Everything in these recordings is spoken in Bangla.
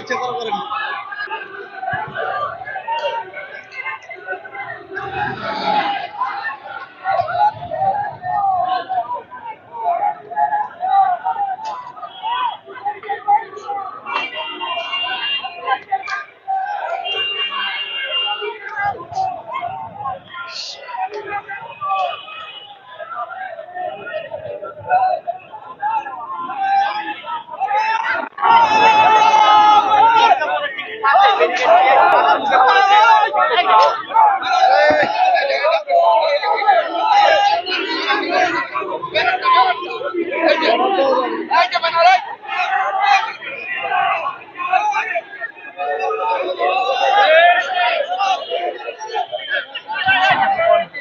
ইচ্ছা করে করেন।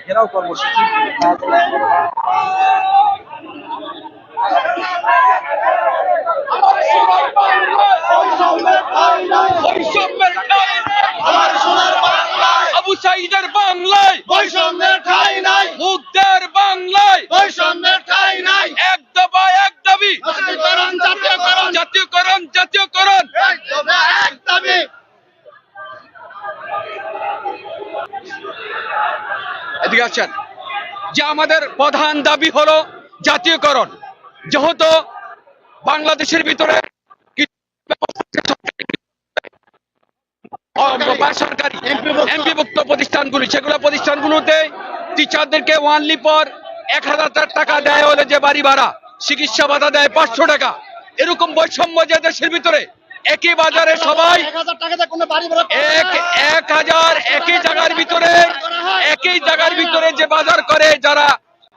ঘেরাও কর্মসূচি আবু সাঈদের বাংলায় বৈষম্যের ঠাঁই নাই, মুগ্ধের বাংলায় বৈষম্যের ঠাঁই নাই। এক দফা এক দাবি, জাতীয়করণ, জাতীয়করণ, জাতীয়করণ, জাতীয়করণ। এক দফা এক দাবি। এদিকে আসেন, যে আমাদের প্রধান দাবি হলো জাতীয়করণ। যেহেতু বাংলাদেশের ভিতরে সরকারি এমপিভুক্ত প্রতিষ্ঠানগুলি, সেগুলো প্রতিষ্ঠানগুলোতে টিচারদেরকে ওয়ানলি পর 1000 টাকা দেয় হলে যে বাড়ি ভাড়া, চিকিৎসা ভাতা দেয় 500 টাকা। এরকম বৈষম্য যে দেশের ভিতরে, একই বাজারে সবাই 1000 টাকাতে কোনো বাড়ি ভাড়া পাওয়া যায় না। 1000 একই জায়গার ভিতরে যে বাজার করে,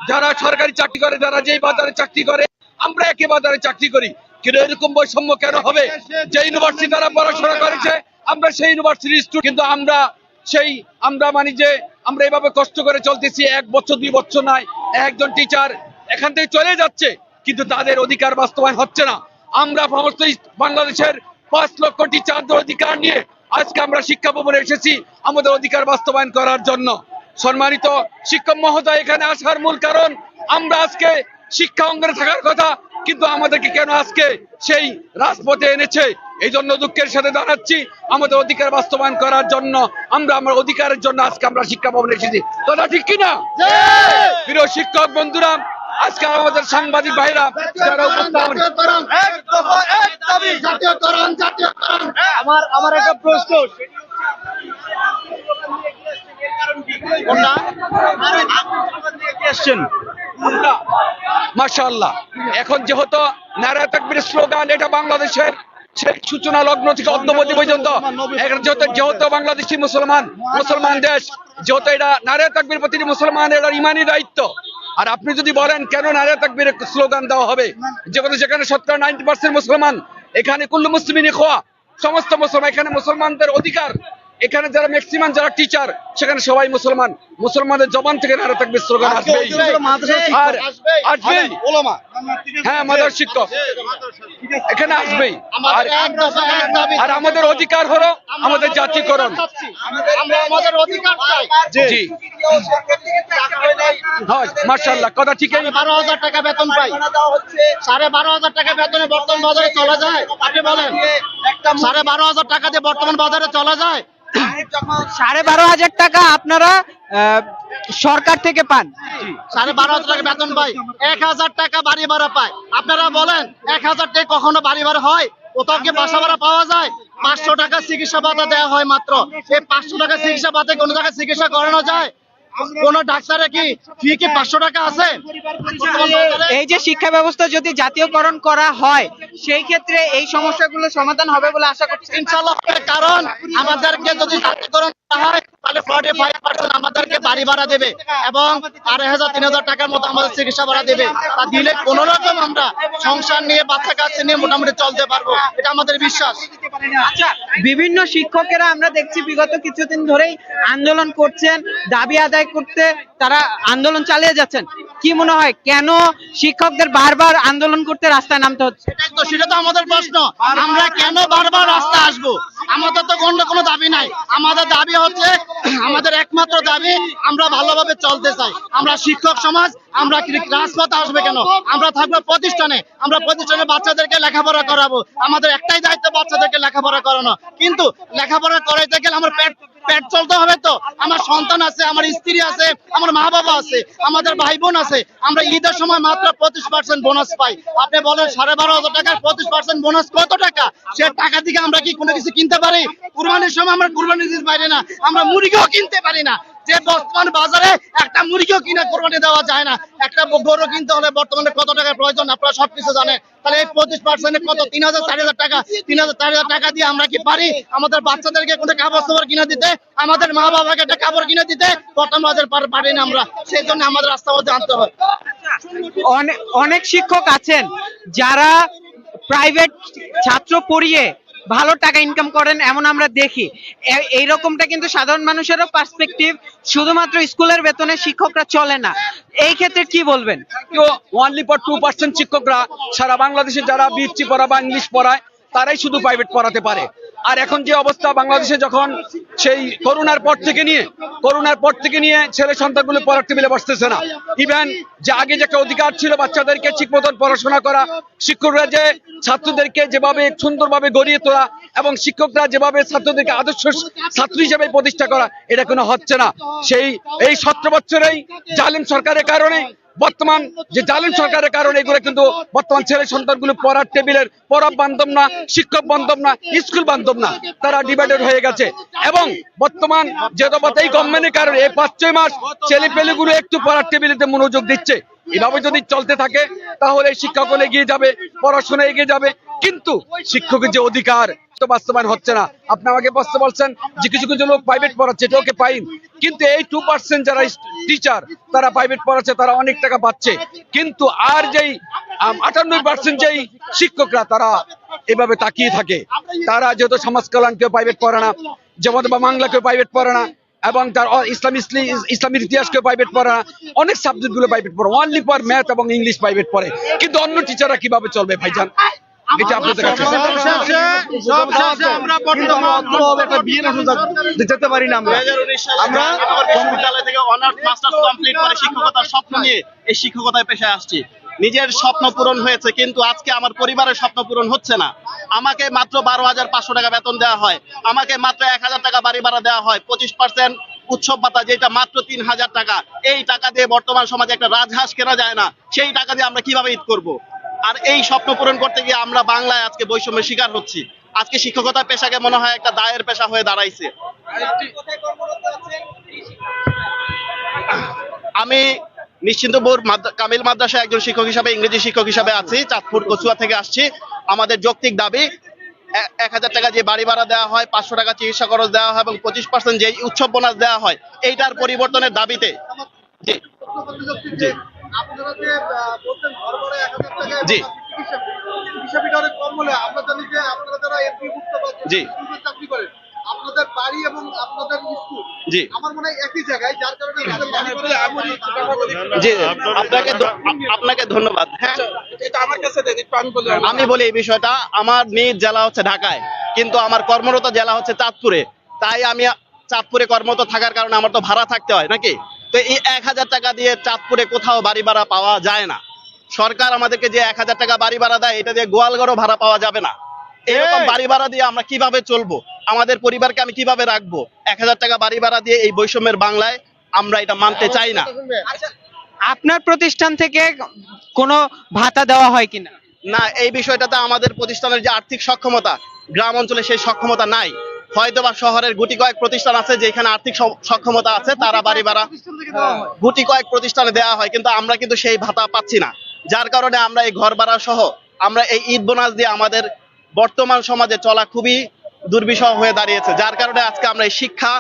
যারা সরকারি চাকরি করে, যারা যেই বাজারে চাকরি করে, আমরা একই বাজারে চাকরি করি। কিন্তু এরকম বৈষম্য কেন হবে? যে ইউনিভার্সিটি দ্বারা পড়াশোনা করেছে, আমরা সেই ইউনিভার্সিটির স্টুডেন্ট, কিন্তু আমরা মানি যে আমরা এভাবে কষ্ট করে চলতেছি, 1 বছর 2 বছর নয়, একজন টিচার এখান থেকে চলে যাচ্ছে, কিন্তু তাদের অধিকার বাস্তবায়ন হচ্ছে না। আমরা সমস্ত বাংলাদেশের 5 লক্ষ টিচারদের অধিকার নিয়ে আজকে আমরা শিক্ষা ভবনে এসেছি আমাদের অধিকার বাস্তবায়ন করার জন্য। সম্মানিত শিক্ষক মহোদয়, এখানে আসার মূল কারণ, আমরা আজকে শিক্ষা অঙ্গনে থাকার কথা, কিন্তু আমাদেরকে কেন আজকে সেই রাজপথে এনেছে? এই জন্য দুঃখের সাথে জানাচ্ছি, আমাদের অধিকার বাস্তবায়ন করার জন্য, আমার অধিকারের জন্য আজকে আমরা শিক্ষা ভবনে এসেছি। কথা ঠিক কিনা? প্রিয় শিক্ষক বন্ধুরা, আজকে আমাদের সাংবাদিক ভাইরা যারা উপস্থাপন, জাতীয়করণ, এক দফা এক দাবি। জাতীয়করণ, জাতীয়করণ। আমার একটা প্রশ্ন, মাশাআল্লাহ, এখন যেহেতু নারায়ে তাকবীরের স্লোগান, এটা বাংলাদেশের সেই সূচনা লগ্ন থেকে অদ্যবধি পর্যন্ত, যেহেতু বাংলাদেশি মুসলমান দেশ, যেহেতু এটা নারায়ে তাকবীর প্রতিটি মুসলমানের ইমানি দায়িত্ব। আর আপনি যদি বলেন কেন নারায়ে তাকবীরের স্লোগান দেওয়া হবে, যেখানে 90% মুসলমান, এখানে কুল্লু মুসলিমিন ইখওয়া, সমস্ত মুসলমান, এখানে মুসলমানদের অধিকার, এখানে যারা ম্যাক্সিমাম যারা টিচার, সেখানে সবাই মুসলমানদের জবান থেকে নারায়ে তাকবীর স্লোগান আসবেই, আর আসবেই। হ্যাঁ, মাদ্রাসা শিক্ষক এখানে আসবেই। আর আমাদের অধিকার হলো আমাদের জাতীয়করণ। আমরা আমাদের অধিকার চাই। জি, হয়, মাশাআল্লাহ, কথা ঠিক। 12,000 টাকা বেতন পাই, 12,500 টাকা বেতনে বর্তমান বাজারে চলা যায়? আপনি বলেন, 12,500 টাকা দিয়ে বর্তমান বাজারে চলা যায়? 12,500 টাকা আপনারা সরকার থেকে পান, 12,500 টাকা বেতন পাই, 1,000 টাকা বাড়ি ভাড়া পায়। আপনারা বলেন, 1,000 টাকা কখনো বাড়ি ভাড়া হয়? কোথাও কি বাসা ভাড়া পাওয়া যায়? 500 টাকা চিকিৎসা ভাতা দেওয়া হয় মাত্র। এই 500 টাকা চিকিৎসা ভাতা কোনো জায়গায় চিকিৎসা করানো যায়? কোন ডাক্তারে কি ফি কি 500 টাকা আছে? এই যে শিক্ষা ব্যবস্থা যদি জাতীয়করণ করা হয়, সেই ক্ষেত্রে এই সমস্যাগুলো সমাধান হবে বলে আশা করছি। ইনশাআল্লাহ হবে, কারণ আমাদেরকে যদি জাতীয়করণ করা হয়, তাহলে 45% আমাদেরকে বাড়ি ভাড়া দেবে এবং 2,500-3,000 টাকার মতো আমাদের চিকিৎসা ভাড়া দেবে। তা দিলে কোন রকম আমরা সংসার নিয়ে, বাচ্চা কাচ্চা নিয়ে মোটামুটি চলতে পারবো, এটা আমাদের বিশ্বাস। বিভিন্ন শিক্ষকেরা আমরা দেখছি বিগত কিছুদিন ধরেই আন্দোলন করছেন, দাবি আদায় আদায় করতে তারা আন্দোলন চালিয়ে যাচ্ছেন। কি মনে হয় কেন শিক্ষকদের বারবার আন্দোলন করতে রাস্তায় নামতে হচ্ছে? সেটা তো আমাদের প্রশ্ন, আমরা কেন বারবার রাস্তায় আসবো? আমাদের তো কোনো দাবি নাই। আমাদের দাবি হচ্ছে, আমাদের একমাত্র দাবি আমরা ভালোভাবে চলতে চাই। আমরা শিক্ষক সমাজ, আমরা রাজপথে আসবে কেন? আমরা থাকবো প্রতিষ্ঠানে, আমরা প্রতিষ্ঠানে বাচ্চাদেরকে লেখাপড়া করাবো। আমাদের একটাই দায়িত্ব বাচ্চাদেরকে লেখাপড়া করানো, কিন্তু লেখাপড়া করাইতে গেলে আমার পেট চলতে হবে। তো আমার সন্তান আছে, আমার স্ত্রী আছে, আমার মা বাবা আছে, আমাদের ভাই বোন আছে। আমরা ঈদের সময় মাত্র 25% বোনাস পাই। আপনি বলেন 12,500 টাকার 25% বোনাস কত টাকা? সে টাকা থেকে আমরা কি কোনো কিছু কিনতে পারি? কুরবানির সময় আমরা কুরবানি দিতে পারি না, আমরা মুরগিও কিনতে পারি না। যে বর্তমান বাজারে একটা মুরগিও কিনে কোরবানি দেওয়া যায় না। একটা গরু কিনতে হলে বর্তমানে কত টাকার প্রয়োজন আপনারা সবকিছু জানেন। তাহলে এই 25% কত? 3,000-4,000 টাকা। 3,000-4,000 টাকা দিয়ে আমরা কি পারি আমাদের বাচ্চাদেরকে কোনো কাপড় চোপড় কিনে দিতে, আমাদের মা বাবাকে একটা কাপড় কিনে দিতে? বর্তমান বাজার পারি না আমরা, সেই জন্য আমাদের রাস্তা মধ্যে আনতে হয়। অনেক শিক্ষক আছেন যারা প্রাইভেট ছাত্র পড়িয়ে ভালো টাকা ইনকাম করেন, এমন আমরা দেখি। এইরকমটা কিন্তু সাধারণ মানুষেরও পার্সপেক্টিভ, শুধুমাত্র স্কুলের বেতনে শিক্ষকরা চলে না। এই ক্ষেত্রে কি বলবেন? ওনলি ফর 2% শিক্ষকরা সারা বাংলাদেশে যারা বিএসসি পড়া বা ইংলিশ পড়ায় তারাই শুধু প্রাইভেট পড়াতে পারে। আর এখন যে অবস্থা বাংলাদেশে, যখন সেই করোনার পর থেকে নিয়ে ছেলে সন্তানগুলো পড়ার টেবিলে বসতেছে না। ইভেন যে আগে যে একটা অধিকার ছিল বাচ্চাদেরকে ঠিক মতন পড়াশোনা করা, শিক্ষকরা যে ছাত্রদেরকে যেভাবে সুন্দরভাবে গড়িয়ে তোলা এবং শিক্ষকরা যেভাবে ছাত্রদেরকে আদর্শ ছাত্র হিসেবে প্রতিষ্ঠা করা, এটা কোনো হচ্ছে না। এই 17 বছরেই জালিম সরকারের কারণে, বর্তমান যে জালিম সরকারের কারণে এগুলো কিন্তু বর্তমান ছেলে সন্তানগুলো পড়ার টেবিলের পড়া বান্ধব না, শিক্ষক বান্ধব না, স্কুল বান্ধব না, তারা ডিভাইডেড হয়ে গেছে। এবং বর্তমান যে এই গভর্নমেন্টের কারণে এই 5-6 মাস ছেলে পেলেগুলো একটু পড়ার টেবিলেতে মনোযোগ দিচ্ছে। এভাবে যদি চলতে থাকে তাহলে শিক্ষকও এগিয়ে যাবে, পড়াশোনা এগিয়ে যাবে, কিন্তু শিক্ষকের যে অধিকার তো বাস্তবায়ন হচ্ছে না। আপনি আমাকে প্রশ্ন বলছেন যে কিছু কিছু লোক প্রাইভেট পড়াচ্ছে, এটা ওকে পাইন, কিন্তু এই 2% যারা টিচার তারা প্রাইভেট পড়াচ্ছে, তারা অনেক টাকা পাচ্ছে। কিন্তু আর যেই 58% যেই শিক্ষকরা তারা এভাবে তাকিয়ে থাকে, তারা যেহেতু সমাজ কল্যাণ কেউ প্রাইভেট পড়ে না, যেমন বা বাংলা কেউ প্রাইভেট পড়ে না, এবং তার ইসলামের ইতিহাস কেউ প্রাইভেট পড়ে না, অনেক সাবজেক্ট গুলো প্রাইভেট পড়ে, অনলি ফর ম্যাথ এবং ইংলিশ প্রাইভেট পড়ে। কিন্তু অন্য টিচাররা কিভাবে চলবে ভাইজান? এটা আপনাদের কাছে আমরা যেতে পারি না। আমরা বিশ্ববিদ্যালয় থেকে অনার্স মাস্টার্স কমপ্লিট করে শিক্ষকতার স্বপ্ন নিয়ে এই শিক্ষকতায় পেশায় আসছি। নিজের স্বপ্ন পূরণ হয়েছে, কিন্তু আজকে আমার পরিবারের স্বপ্ন পূরণ হচ্ছে না। আমাকে মাত্র 12,500 টাকা বেতন দেওয়া হয়, আমাকে মাত্র 1,000 টাকা বাড়ি ভাড়া দেওয়া হয়, 25% উৎসব ভাতা যেটা মাত্র 3,000 টাকা। এই টাকা দিয়ে বর্তমান সমাজে একটা রাজহাঁস কেনা যায় না। সেই টাকা দিয়ে আমরা কিভাবে ঈদ করব? আর এই স্বপ্ন পূরণ করতে গিয়ে আমরা বাংলায় আজকে বৈষম্যের শিকার হচ্ছি। আজকে শিক্ষকতা পেশাকে মনে হয় একটা দায়ের পেশা হয়ে দাঁড়াইছে। আমি নিশ্চিন্তপুর কামিল মাদ্রাসায় একজন শিক্ষক হিসাবে, ইংরেজি শিক্ষক হিসাবে আছি। চাঁদপুর কচুয়া থেকে আসছি। আমাদের যৌক্তিক দাবি 1,000 টাকা যে বাড়ি ভাড়া দেওয়া হয়, 500 টাকা চিকিৎসা খরচ দেওয়া হয় এবং 25% যে উৎসব বোনাস দেওয়া হয়, এইটার পরিবর্তনের দাবিতে জি জি জি জি আপনাদের বাড়ি এবং আপনাদের স্কুল জি আমার মনে হয় একই জায়গায়, যার কারণে জি আপনাকে ধন্যবাদ। হ্যাঁ, আমি বলি এই বিষয়টা, আমার নিজ জেলা হচ্ছে ঢাকায়, কিন্তু আমার কর্মরত জেলা হচ্ছে চাঁদপুরে। তাই আমি চাঁদপুরে কর্মরত থাকার কারণে আমার তো ভাড়া থাকতে হয় নাকি? তো এই 1,000 টাকা দিয়ে চাঁদপুরে কোথাও বাড়ি ভাড়া পাওয়া যায় না। সরকার আমাদেরকে যে 1,000 টাকা বাড়ি ভাড়া দেয়, এটা দিয়ে গোয়ালঘরও ভাড়া পাওয়া যাবে না। এরকম বাড়ি ভাড়া দিয়ে আমরা কিভাবে চলবো? আমাদের পরিবারকে আমি কিভাবে রাখবো? 1,000 টাকা বাড়ি ভাড়া দিয়ে এই বৈষম্যের বাংলায় আমরা এটা মানতে চাই না। আপনার প্রতিষ্ঠান থেকে কোনো ভাতা দেওয়া হয় কিনা? না, এই বিষয়টাতে আমাদের প্রতিষ্ঠানের যে আর্থিক সক্ষমতা, গ্রাম অঞ্চলে সেই সক্ষমতা নাই। হয়তোবা শহরের গুটি কয়েক প্রতিষ্ঠান আছে যেখানে আর্থিক সক্ষমতা আছে, তারা বাড়ি ভাড়া গুটি কয়েক প্রতিষ্ঠানে দেওয়া হয়, কিন্তু আমরা কিন্তু সেই ভাতা পাচ্ছি না। যার কারণে আমরা এই ঘর ভাড়া সহ আমরা এই ঈদ বোনাস দিয়ে আমাদের বর্তমান সমাজে চলা খুবই দুর্বিষহ হয়ে দাঁড়িয়েছে। যার কারণে আজকে আমরা এই শিক্ষা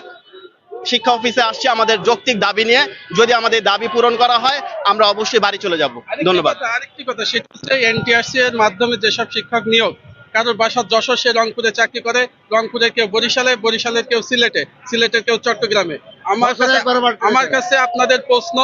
অফিসে আসছি আমাদের যৌক্তিক দাবি নিয়ে। যদি আমাদের দাবি পূরণ করা হয় আমরা অবশ্যই বাড়ি চলে যাব। ধন্যবাদ। আরেকটি কথা, সেটা হচ্ছে এনটিআরসি এর মাধ্যমে যেসব শিক্ষক নিয়োগ, কারোর বাসা যশোর, সে রংপুরে চাকরি করে, রংপুরে কেউ বরিশালে, বরিশালের কেউ সিলেটে, সিলেটের কেউ চট্টগ্রামে। আমার কাছে আপনাদের প্রশ্ন,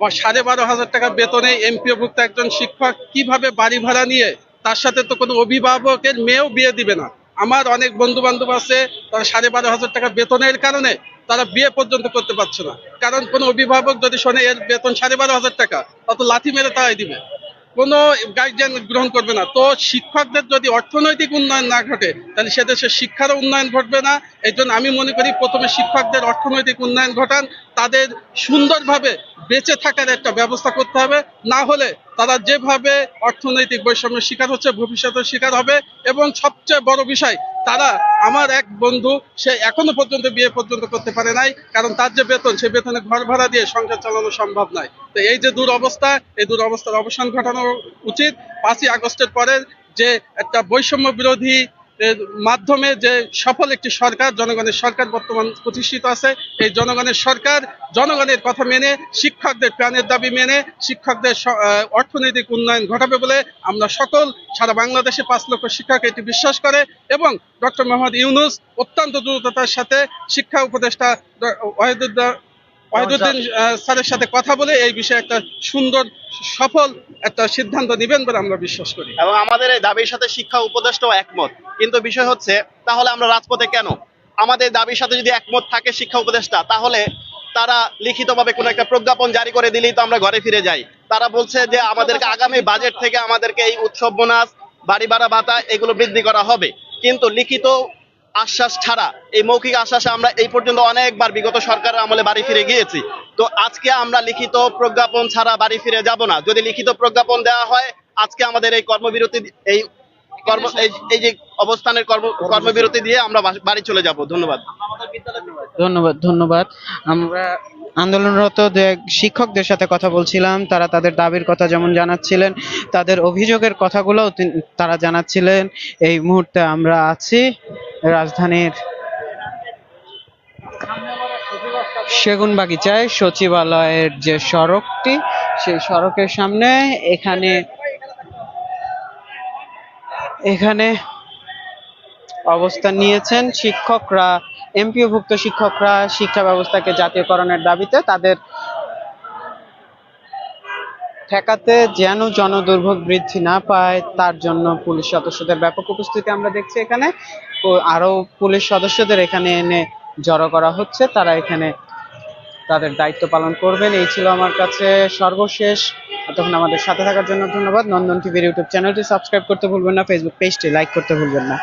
12,500 টাকা বেতনে এমপিওভুক্ত একজন শিক্ষক কিভাবে বাড়ি ভাড়া নিয়ে, তার সাথে তো কোনো অভিভাবকের মেয়েও বিয়ে দিবে না। আমার অনেক বন্ধু বান্ধব আছে, তারা 12,500 টাকা বেতনের কারণে তারা বিয়ে পর্যন্ত করতে পারছে না। কারণ কোনো অভিভাবক যদি শোনে এর বেতন 12,500 টাকা, তত লাথি মেরে তারাই দিবে, কোনো গাইডলাইন গ্রহণ করবে না। তো শিক্ষকদের যদি অর্থনৈতিক উন্নয়ন না ঘটে, তাহলে সে দেশের শিক্ষারও উন্নয়ন ঘটবে না। এই জন্য আমি মনে করি প্রথমে শিক্ষকদের অর্থনৈতিক উন্নয়ন ঘটান, তাদের সুন্দরভাবে বেঁচে থাকার একটা ব্যবস্থা করতে হবে। না হলে তারা যেভাবে অর্থনৈতিক বৈষম্যের শিকার হচ্ছে, ভবিষ্যতের শিকার হবে। এবং সবচেয়ে বড় বিষয়, তারা, আমার এক বন্ধু, সে এখনো পর্যন্ত বিয়ে পর্যন্ত করতে পারে নাই, কারণ তার যে বেতন, সে বেতনে ঘর ভাড়া দিয়ে সংসার চালানো সম্ভব নয়। তো এই যে দুরবস্থা, এই দুরবস্থার অবসান ঘটানো উচিত। 5ই আগস্টের পরে যে একটা বৈষম্য বিরোধী মাধ্যমে যে সফল একটি সরকার, জনগণের সরকার বর্তমান প্রতিষ্ঠিত আছে, এই জনগণের সরকার জনগণের কথা মেনে, শিক্ষকদের প্রাণের দাবি মেনে শিক্ষকদের অর্থনৈতিক উন্নয়ন ঘটাবে বলে আমরা সকল সারা বাংলাদেশে 5 লক্ষ শিক্ষক এটি বিশ্বাস করে। এবং ডক্টর মোহাম্মদ ইউনূস অত্যন্ত দ্রুততার সাথে শিক্ষা উপদেষ্টা ওয়াহিদুদ্দিন স্যারের সাথে কথা বলে এই বিষয়ে একটা সুন্দর সফল একটা সিদ্ধান্ত নেবেন বলে আমরা বিশ্বাস করি। এবং আমাদের এই দাবির সাথে শিক্ষা উপদেষ্টাও একমত। কিন্তু বিষয় হচ্ছে, তাহলে আমরা রাজপথে কেন? আমাদের দাবির সাথে যদি একমত থাকে শিক্ষা উপদেষ্টা, তাহলে তারা লিখিতভাবে কোনো একটা প্রজ্ঞাপন জারি করে দিলেই তো আমরা ঘরে ফিরে যাই। তারা বলছে যে আমাদেরকে আগামী বাজেট থেকে আমাদেরকে এই উৎসব বোনাস, বাড়ি ভাড়া ভাতা এগুলো বৃদ্ধি করা হবে, কিন্তু লিখিত আশ্বাস ছাড়া, এই মৌখিক আশ্বাসে আমরা এই পর্যন্ত অনেকবার বিগত সরকারের আমলে বাড়ি ফিরে গিয়েছি। তো আজকে আমরা লিখিত প্রজ্ঞাপন ছাড়া বাড়ি ফিরে যাব না। যদি লিখিত প্রজ্ঞাপন দেওয়া হয়, আজকে আমাদের এই কর্মবিরতি, এই যে অবস্থানের কর্মবিরতি দিয়ে আমরা বাড়ি চলে যাব। ধন্যবাদ। ধন্যবাদ। আমরা আন্দোলনরত শিক্ষকদের সাথে কথা বলছিলাম, তারা তাদের দাবির কথা যেমন জানাচ্ছিলেন, তাদের অভিযোগের কথাগুলোও তারা জানাচ্ছিলেন। এই মুহূর্তে আমরা আছি রাজধানীর সেগুনবাগিচায়, সচিবালয়ের যে সড়কটি, সেই সড়কের সামনে। এখানে অবস্থান নিয়েছেন শিক্ষকরা, এমপিওভুক্ত শিক্ষকরা শিক্ষা ব্যবস্থাকে জাতীয়করণের দাবিতে। তাদের ঠেকাতে যেন জনদুর্ভোগ বৃদ্ধি না পায়, তার জন্য পুলিশ সদস্যদের ব্যাপক উপস্থিতি আমরা দেখছি এখানে। আরো পুলিশ সদস্যদের এখানে এনে জড়ো করা হচ্ছে, তারা এখানে তাদের দায়িত্ব পালন করবেন। এই ছিল আমার কাছে সর্বশেষ। তখন আমাদের সাথে থাকার জন্য ধন্যবাদ। নন্দন টিভির ইউটিউব চ্যানেলটি সাবস্ক্রাইব করতে ভুলবেন না, ফেসবুক পেজটি লাইক করতে ভুলবেন না।